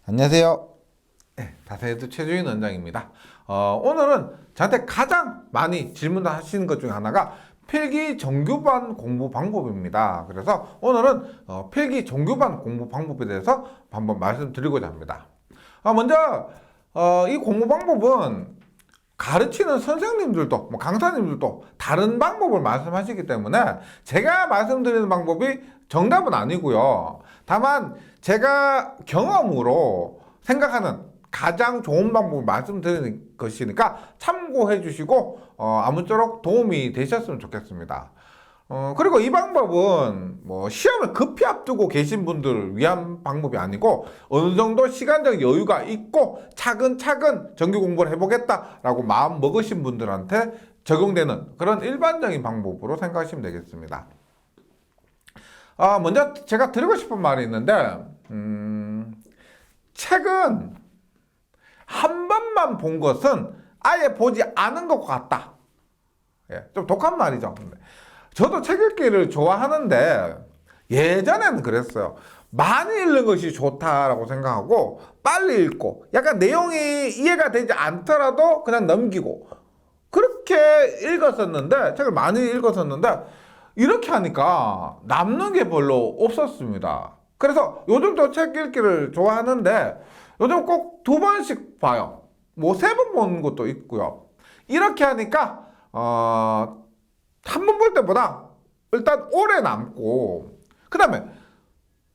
안녕하세요. 네, 다세드 최주인 원장입니다. 오늘은 저한테 가장 많이 질문하시는 것 중에 하나가 필기 정규반 공부 방법입니다. 그래서 오늘은 필기 정규반 공부 방법에 대해서 한번 말씀드리고자 합니다. 먼저 이 공부 방법은 가르치는 선생님들도 강사님들도 다른 방법을 말씀하시기 때문에 제가 말씀드리는 방법이 정답은 아니고요. 다만 제가 경험으로 생각하는 가장 좋은 방법을 말씀드리는 것이니까 참고해 주시고 아무쪼록 도움이 되셨으면 좋겠습니다. 그리고 이 방법은 시험을 급히 앞두고 계신 분들을 위한 방법이 아니고 어느 정도 시간적 여유가 있고 차근차근 정규 공부를 해보겠다라고 마음 먹으신 분들한테 적용되는 그런 일반적인 방법으로 생각하시면 되겠습니다. 먼저 제가 드리고 싶은 말이 있는데 책은 한 번만 본 것은 아예 보지 않은 것 같다. 좀 독한 말이죠. 저도 책 읽기를 좋아하는데 예전에는 그랬어요. 많이 읽는 것이 좋다라고 생각하고 빨리 읽고 약간 내용이 이해가 되지 않더라도 그냥 넘기고 그렇게 읽었었는데 책을 많이 읽었었는데 이렇게 하니까 남는 게 별로 없었습니다. 그래서 요즘도 책 읽기를 좋아하는데 요즘 꼭 2번씩 봐요. 3번 보는 것도 있고요. 이렇게 하니까 한 번 볼 때보다 일단 오래 남고 그 다음에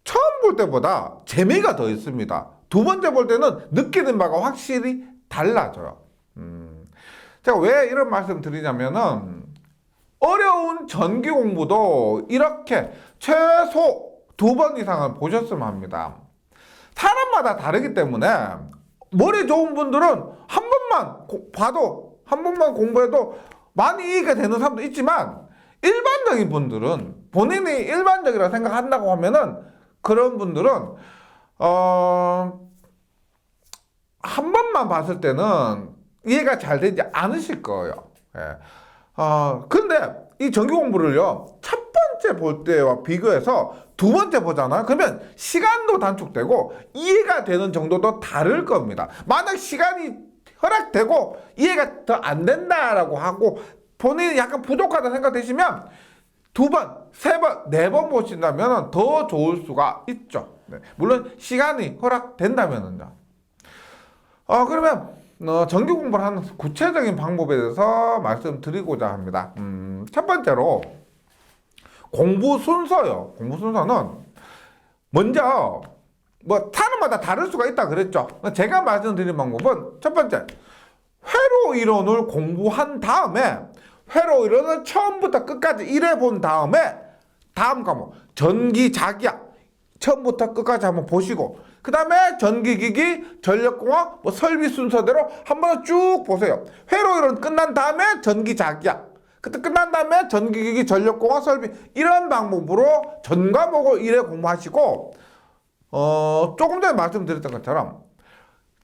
처음 볼 때보다 재미가 더 있습니다. 2번째 볼 때는 느끼는 바가 확실히 달라져요. 제가 왜 이런 말씀 드리냐면은 어려운 전기 공부도 이렇게 최소 2번 이상은 보셨으면 합니다. 사람마다 다르기 때문에 머리 좋은 분들은 한 번만 봐도 한 번만 공부해도 많이 이해가 되는 사람도 있지만 일반적인 분들은 본인이 일반적이라고 생각한다고 하면은 그런 분들은 한 번만 봤을 때는 이해가 잘 되지 않으실 거예요. 근데 이 전기 공부를요 첫 번째 볼 때와 비교해서 2번째 보잖아요. 그러면 시간도 단축되고 이해가 되는 정도도 다를 겁니다. 만약 시간이 허락되고 이해가 더 안 된다라고 하고 본인이 약간 부족하다 생각되시면 2번, 3번, 4번 보신다면 더 좋을 수가 있죠. 물론 시간이 허락된다면은요. 그러면 전기 공부를 하는 구체적인 방법에 대해서 말씀드리고자 합니다. 첫 번째로 공부 순서요. 공부 순서는 먼저 사람마다 다를 수가 있다 그랬죠. 제가 말씀드린 방법은 첫 번째 회로 이론을 공부한 다음에 회로 이론을 처음부터 끝까지 일해본 다음에 다음 과목 전기자기학 처음부터 끝까지 한번 보시고 그 다음에 전기기기, 전력공학, 설비 순서대로 한번 쭉 보세요. 회로 이론 끝난 다음에 전기자기학 그때 끝난 다음에 전기기기, 전력공학, 설비 이런 방법으로 전 과목을 일해 공부하시고 조금 전에 말씀드렸던 것처럼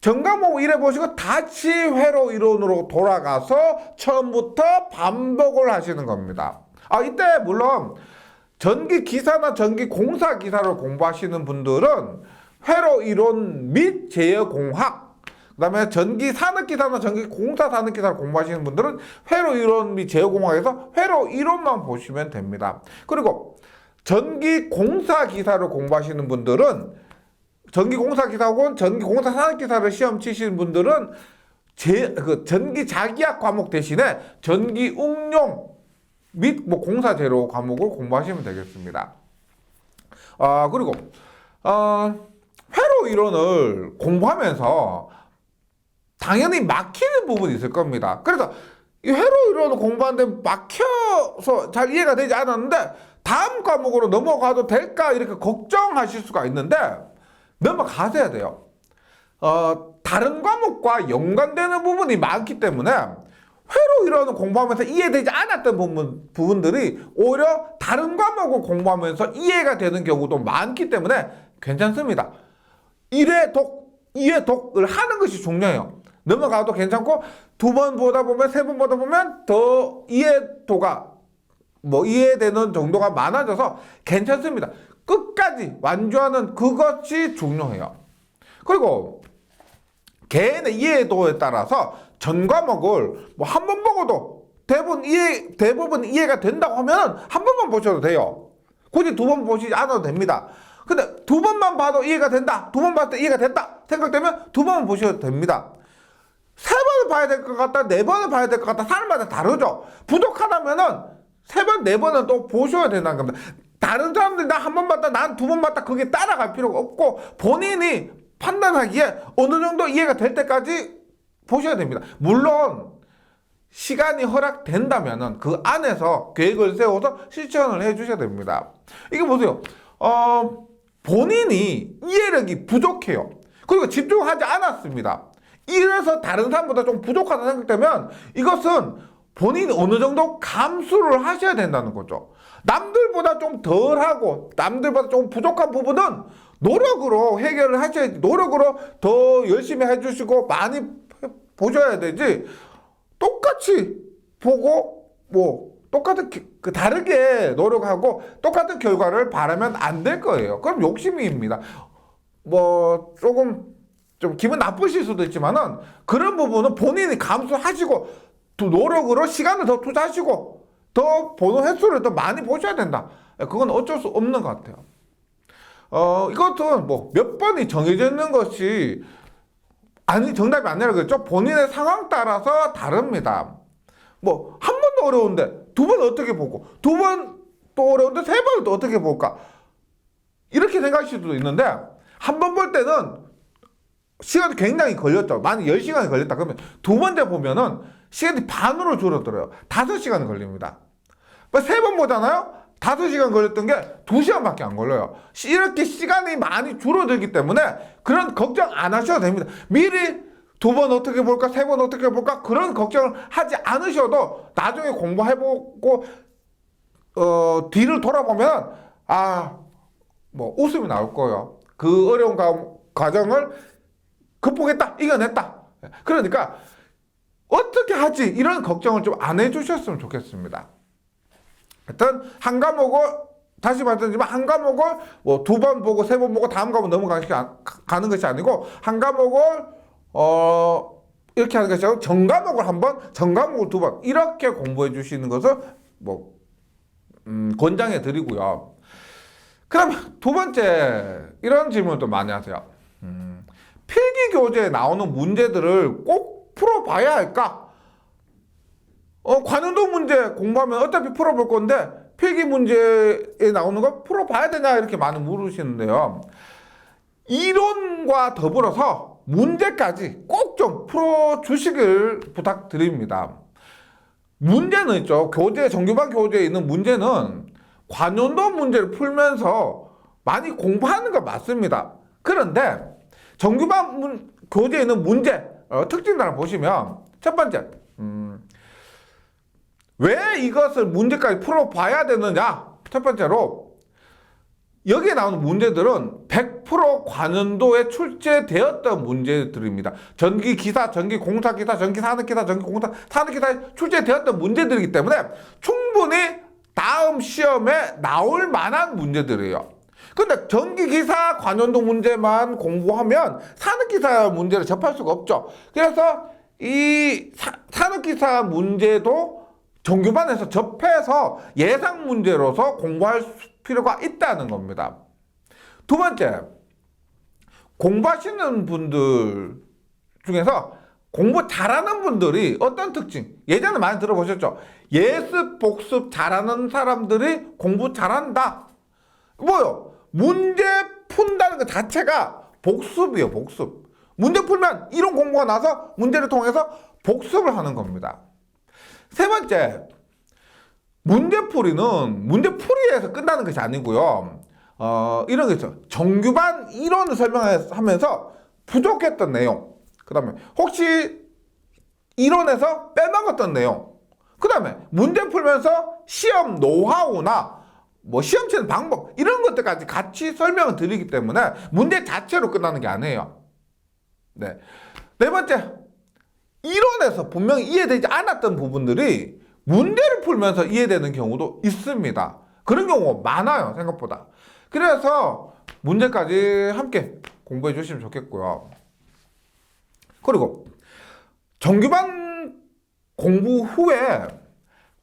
전 과목 일해 보시고 다시 회로 이론으로 돌아가서 처음부터 반복을 하시는 겁니다. 이때 물론 전기기사나 전기공사기사를 공부하시는 분들은 회로 이론 및 제어공학 그 다음에 전기산업기사나 전기공사산업기사를 공부하시는 분들은 회로 이론 및 제어공학에서 회로 이론만 보시면 됩니다. 그리고 전기공사기사를 공부하시는 분들은 전기공사기사 혹은 전기공사산업기사를 시험 치시는 분들은 전기자기학 과목 대신에 전기응용 및 공사재료 과목을 공부하시면 되겠습니다. 그리고 회로 이론을 공부하면서 당연히 막히는 부분이 있을 겁니다. 그래서 이 회로 이론을 공부하는데 막혀서 잘 이해가 되지 않았는데 다음 과목으로 넘어가도 될까 이렇게 걱정하실 수가 있는데 넘어가셔야 돼요. 다른 과목과 연관되는 부분이 많기 때문에 회로 이론을 공부하면서 이해되지 않았던 부분들이 오히려 다른 과목을 공부하면서 이해가 되는 경우도 많기 때문에 괜찮습니다. 1회 독, 2회 독을 하는 것이 중요해요. 넘어가도 괜찮고 2번 보다 보면 3번 보다 보면 더 이해도가 이해되는 정도가 많아져서 괜찮습니다. 끝까지 완주하는 그것이 중요해요. 그리고 개인의 이해도에 따라서 전 과목을 뭐 한 번 보고도 대부분 이해가 된다고 하면 한 번만 보셔도 돼요. 굳이 두 번 보시지 않아도 됩니다. 근데 두 번만 봐도 이해가 된다, 두 번 봤을 때 이해가 됐다 생각되면 두 번만 보셔도 됩니다. 세 번을 봐야 될 것 같다, 네 번을 봐야 될 것 같다, 사람마다 다르죠. 부족하다면은 세 번, 네 번은 또 보셔야 된다는 겁니다. 다른 사람들 나 한 번 봤다, 난 두 번 봤다, 그게 따라갈 필요가 없고 본인이 판단하기에 어느 정도 이해가 될 때까지 보셔야 됩니다. 물론 시간이 허락된다면은 그 안에서 계획을 세워서 실천을 해 주셔야 됩니다. 이게 보세요. 본인이 이해력이 부족해요. 그리고 집중하지 않았습니다. 이래서 다른 사람보다 좀 부족하다 생각되면 이것은 본인이 어느 정도 감수를 하셔야 된다는 거죠. 남들보다 좀 덜하고 남들보다 좀 부족한 부분은 노력으로 해결을 하셔야지, 노력으로 더 열심히 해주시고 많이 보셔야 되지, 똑같이 보고 뭐 똑같은 다르게 노력하고 똑같은 결과를 바라면 안 될 거예요. 그럼 욕심입니다. 뭐 조금 좀 기분 나쁘실 수도 있지만은 그런 부분은 본인이 감수하시고 또 노력으로 시간을 더 투자하시고 더 보는 횟수를 더 많이 보셔야 된다. 그건 어쩔 수 없는 것 같아요. 이것은 뭐 몇 번이 정해져 있는 것이 정답이 아니라 그랬죠. 본인의 상황 따라서 다릅니다. 뭐 한 번도 어려운데 두 번 어떻게 보고, 두 번 또 어려운데 세 번은 또 어떻게 볼까, 이렇게 생각하실 수도 있는데 한 번 볼 때는 시간이 굉장히 걸렸죠. 만약 10시간이 걸렸다 그러면 두 번째 보면은 시간이 반으로 줄어들어요. 5시간이 걸립니다. 세 번 보잖아요. 5시간 걸렸던 게 2시간밖에 안 걸려요. 이렇게 시간이 많이 줄어들기 때문에 그런 걱정 안 하셔도 됩니다. 미리 두 번 어떻게 볼까, 세 번 어떻게 볼까, 그런 걱정을 하지 않으셔도 나중에 공부해보고 뒤를 돌아보면 뭐 웃음이 나올 거예요. 그 어려운 과정을 극복했다, 이겨냈다. 그러니까 어떻게 하지, 이런 걱정을 좀 안 해주셨으면 좋겠습니다. 하여튼 한 과목을, 다시 말씀드리지만 한 과목을 뭐 두 번 보고 세 번 보고 다음 과목 넘어가는 것이 아니고 한 과목을 이렇게 하는 것이 아니고 전 과목을 한 번, 전 과목을 두 번 이렇게 공부해 주시는 것을 뭐 권장해 드리고요. 그럼 두 번째, 이런 질문을 또 많이 하세요. 필기 교재에 나오는 문제들을 꼭 풀어봐야 할까? 관운도 문제 공부하면 어차피 풀어볼 건데 필기 문제에 나오는 거 풀어봐야 되냐, 이렇게 많이 물으시는데요. 이론과 더불어서 문제까지 꼭 좀 풀어주시길 부탁드립니다. 문제는 있죠. 정규반 교재에 있는 문제는 관운도 문제를 풀면서 많이 공부하는 건 맞습니다. 그런데 정규반 교재에 있는 문제 특징을 하나 보시면, 첫 번째, 왜 이것을 문제까지 풀어봐야 되느냐. 첫 번째로 여기에 나오는 문제들은 100% 관운도에 출제되었던 문제들입니다. 전기기사, 전기공사기사, 전기산업기사, 전기공사, 산업기사에 출제되었던 문제들이기 때문에 충분히 다음 시험에 나올 만한 문제들이에요. 근데 전기기사 관운도 문제만 공부하면 산업기사 문제를 접할 수가 없죠. 그래서 이 산업기사 문제도 정규반에서 접해서 예상 문제로서 공부할 필요가 있다는 겁니다. 두 번째, 공부하시는 분들 중에서 공부 잘하는 분들이 어떤 특징, 예전에 많이 들어보셨죠? 예습, 복습 잘하는 사람들이 공부 잘한다. 뭐요? 문제 푼다는 것 자체가 복습이에요, 복습. 문제 풀면 이론 공부가 나서 문제를 통해서 복습을 하는 겁니다. 세 번째, 문제풀이는 문제풀이에서 끝나는 것이 아니고요. 이런 게 있어요. 정규반 이론을 설명하면서 부족했던 내용, 그 다음에 혹시 이론에서 빼먹었던 내용, 그 다음에 문제 풀면서 시험 노하우나 뭐 시험 치는 방법, 이런 것들까지 같이 설명을 드리기 때문에 문제 자체로 끝나는 게 아니에요. 네. 네 번째, 이론에서 분명히 이해되지 않았던 부분들이 문제를 풀면서 이해되는 경우도 있습니다. 그런 경우가 많아요, 생각보다. 그래서 문제까지 함께 공부해 주시면 좋겠고요. 그리고 정규반 공부 후에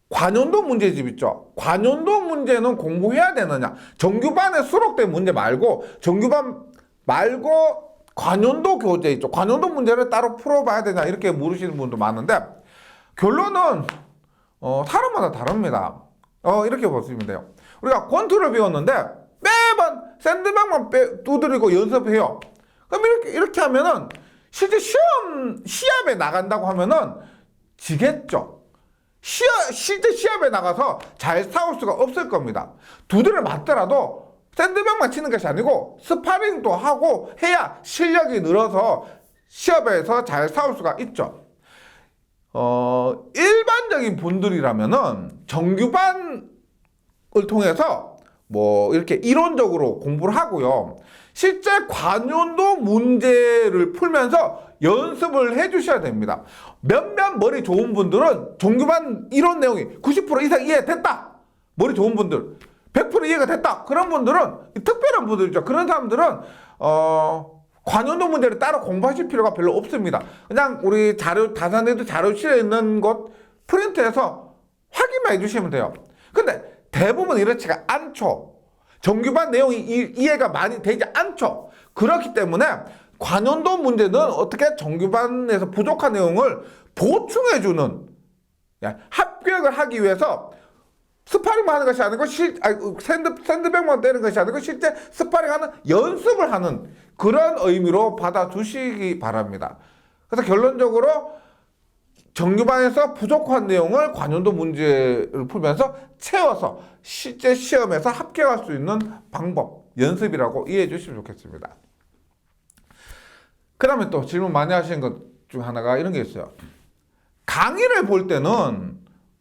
관연도 문제집 있죠. 관연도 문제는 공부해야 되느냐? 정규반에 수록된 문제 말고 정규반 말고 관연도 교재 있죠. 관연도 문제를 따로 풀어봐야 되냐 이렇게 물으시는 분도 많은데 결론은 사람마다 다릅니다. 이렇게 보시면 돼요. 우리가 권투를 배웠는데 매번 샌드백만 두드리고 연습해요. 그럼 이렇게 하면은 실제 시합에 나간다고 하면은 지겠죠. 실제 시합에 나가서 잘 싸울 수가 없을 겁니다. 두드려 맞더라도 샌드백만 치는 것이 아니고 스파링도 하고 해야 실력이 늘어서 시합에서 잘 싸울 수가 있죠. 일반적인 분들이라면은 정규반을 통해서 뭐 이렇게 이론적으로 공부를 하고요. 실제 관연도 문제를 풀면서 연습을 해 주셔야 됩니다. 몇몇 머리 좋은 분들은 정규반 이론 내용이 90% 이상 이해됐다. 머리 좋은 분들 100% 이해가 됐다. 그런 분들은 특별한 분들이죠. 그런 사람들은 관연도 문제를 따로 공부하실 필요가 별로 없습니다. 그냥 우리 다산에도 자료실에 있는 것 프린트해서 확인만 해주시면 돼요. 근데 대부분 이렇지가 않죠. 정규반 내용이 이해가 많이 되지 않죠. 그렇기 때문에 관연도 문제는 어떻게 정규반에서 부족한 내용을 보충해주는 합격을 하기 위해서 스파링만 하는 것이 아니고 샌드백만 때리는 것이 아니고 실제 스파링하는 연습을 하는 그런 의미로 받아주시기 바랍니다. 그래서 결론적으로 정규반에서 부족한 내용을 관연도 문제를 풀면서 채워서 실제 시험에서 합격할 수 있는 방법, 연습이라고 이해해 주시면 좋겠습니다. 그 다음에 또 질문 많이 하시는 것 중 하나가 이런 게 있어요. 강의를 볼 때는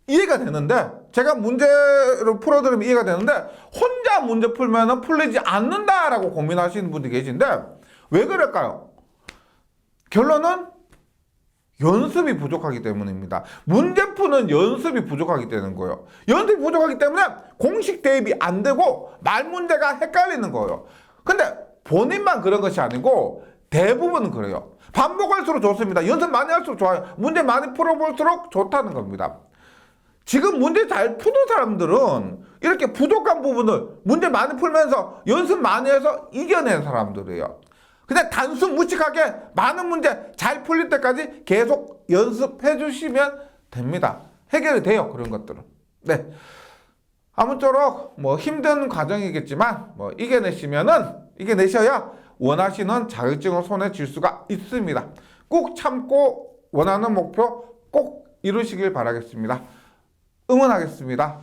이해가 되는데 제가 문제를 풀어드리면 이해가 되는데 혼자 문제 풀면 풀리지 않는다라고 고민하시는 분들이 계신데 왜 그럴까요? 결론은 연습이 부족하기 때문입니다. 문제 푸는 연습이 부족하기 때문인 거예요. 연습이 부족하기 때문에 공식 대입이 안 되고 말 문제가 헷갈리는 거예요. 근데 본인만 그런 것이 아니고 대부분 그래요. 반복할수록 좋습니다. 연습 많이 할수록 좋아요. 문제 많이 풀어볼수록 좋다는 겁니다. 지금 문제 잘 푸는 사람들은 이렇게 부족한 부분을 문제 많이 풀면서 연습 많이 해서 이겨낸 사람들이에요. 그냥 단순 무식하게 많은 문제 잘 풀릴 때까지 계속 연습해 주시면 됩니다. 해결이 돼요. 그런 것들은. 네. 아무쪼록 뭐 힘든 과정이겠지만 뭐 이겨내셔야 원하시는 자격증을 손에 쥘 수가 있습니다. 꾹 참고 원하는 목표 꼭 이루시길 바라겠습니다. 응원하겠습니다.